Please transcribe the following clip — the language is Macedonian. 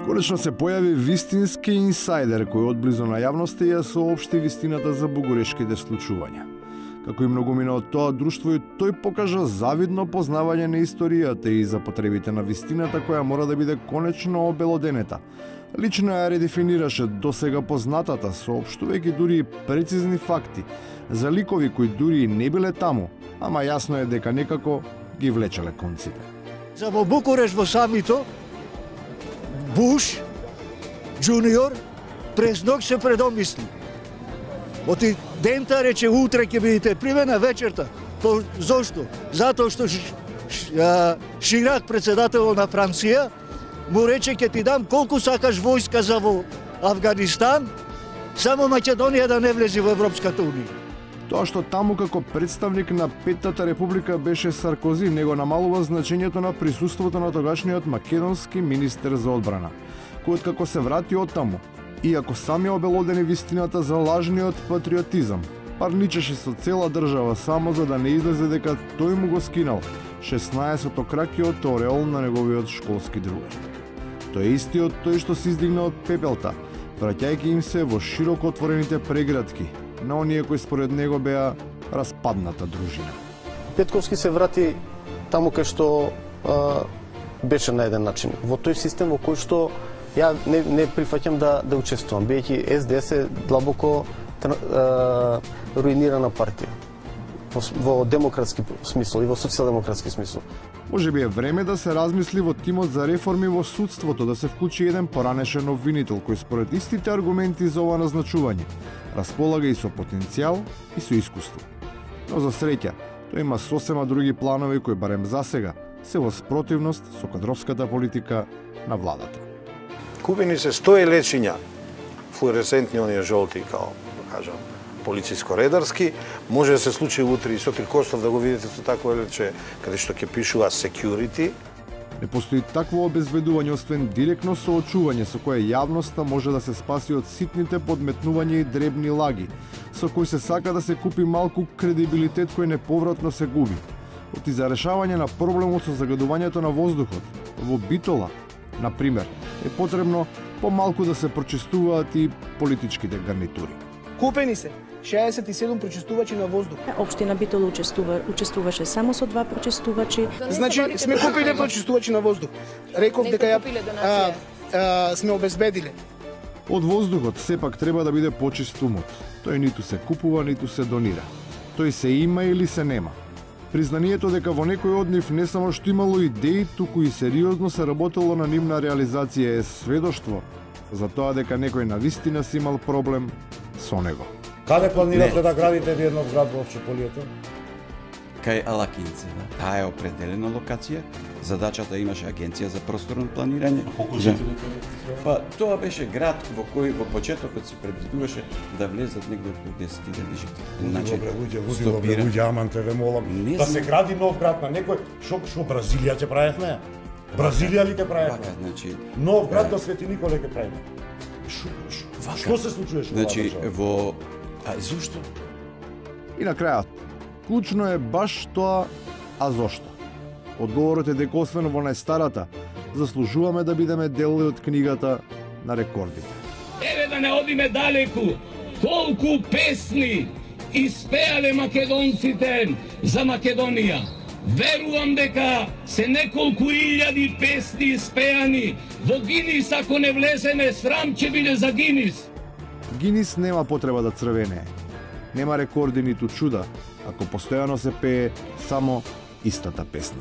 Конечно се појави вистински инсайдер кој одблизу на јавноста ја соопшти вистината за бугурешките случувања. Како и многумина од тоа друштво, и тој покажа завидно познавање на историјата и за потребите на вистината која мора да биде конечно обелоденета. Лично ја редефинираше досега познатата, соопштувајќи дури и прецизни факти за ликови кои дури и не биле таму, ама јасно е дека некако ги влечеле конците. За во Букуреш во самито, Буш, Джуниор, през ног се предомисли. Оти дента рече утре ќе бидете примена вечерта. Зошто? Затоа што Ширак, председател на Франција, му рече ќе ти дам колку сакаш војска за во Авганистан, само Македонија да не влезе во Европската унија. Тоа што таму како представник на Петтата република беше Саркози, него намалува значењето на присуството на тогашниот македонски министер за одбрана, кој откако се врати од таму, иако сами обелодени вистината за лажниот патриотизам, парничеше со цела држава само за да не излезе дека тој му го скинал 16-то кракиот ореол на неговиот школски другар. Тој е истиот тој што се издигна од пепелта, враќајќи им се во широко отворените преградки на оние кои според него беа распадната дружина. Петковски се врати таму кај што беше на еден начин. Во тој систем во кој што ја не прифаќам да учествувам, бидејќи СДС е длабоко руинирана партија во демократски смисол и во социјалдемократски смисол. Може би е време да се размисли во тимот за реформи во судството да се вклучи еден поранешен обвинител кој според истите аргументи за ова назначување располага и со потенцијал и со искуство. Но за среќа, тој има сосема други планови кои барем засега се во спротивност со кадровската политика на владата. Купени се 100 лечиња, флуоресцентни оние жолти, као да кажам, полициско-редарски, може да се случи утре и Сокир Костов да го видите со такво лече, каде што ќе пишува security. Не постои такво обезбедување освен директно соочување со кое јавноста може да се спаси од ситните подметнувања и дребни лаги, со кои се сака да се купи малку кредибилитет кој неповратно се губи. Оти за решавање на проблемот со загадувањето на воздухот, во Битола, например, е потребно помалку да се прочистуваат и политичките гарнитури. Купени се 67 прочистувачи на воздух. Општина Битола учествуваше само со 2 прочистувачи. Значи сме купиле прочистувачи на воздух. Реков дека сме обезбедиле. Од воздухот сепак треба да биде почист умот. Тој ниту се купува, ниту се донира. Тој се има или се нема. Признанието дека во некој од нив не само што имало идеи, туку и сериозно се работело на нивна реализација е сведоштво за тоа дека некој навистина си имал проблем со него. Каде планирате да градите еден град во Чеполието? Кај Алакинце, таа е определена локација. Задачата имаше агенција за просторно планирање. Па тоа беше град во кој во почетокот се предвидуваше да влезат негде околу 10.000 жители. Значи, луѓе, аман те ве молам, да се гради нов град на некој, што Бразилија ќе правевме? Бразилија ли ќе правевме? Значи, нов град до Свети Николе ќе правиме. Што се случуваше во значи, во зошто? И на крајот, клучно е баш тоа, а зошто? Одговорот е дека освен во најстарата, заслужуваме да бидеме дел од книгата на рекордите. Еве да не одиме далеку, колку песни испеале македонците за Македонија. Верувам дека се неколку илјади песни испеани. Во Гинис, ако не влеземе, срам ќе биде за Гинис. Гинис нема потреба да црвенее. Нема рекорди ниту чуда, ако постојано се пее само истата песна.